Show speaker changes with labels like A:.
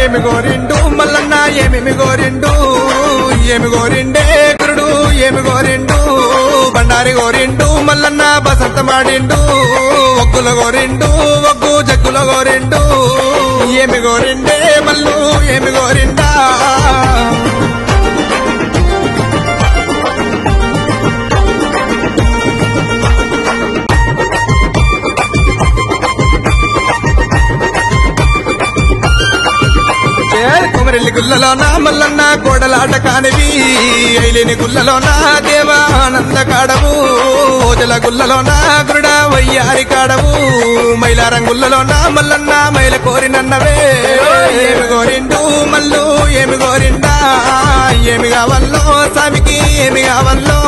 A: ఏమి గోరిండు మల్లన్న ఏమేమి గోరిండు ఏమి గోరిండే గురుడు ఏమి గోరిండు బండారి గోరిండు మల్లన్న బసంత మాడిండు ఒగ్గుల గోరిండు ఒగ్గు జగ్గుల గోరిండు ఏమి గోరిండే మల్లు ఏమి గోరిండా కుమరెల్లి గుల్లలోనా మల్లన్న కోడలాట కానివి ఐలేని గుల్లలోనా దేవా ఆనంద కాడవు ఓజల గుల్లలోనా గురుడ వయ్యారి కాడవు మైలారం గుల్లలోనా మల్లన్న మైల కోరినన్నవే ఏమి గోరిండు మల్లు ఏమి గోరిండా ఏమి కావల్లో స్వామికి ఏమి కావల్లో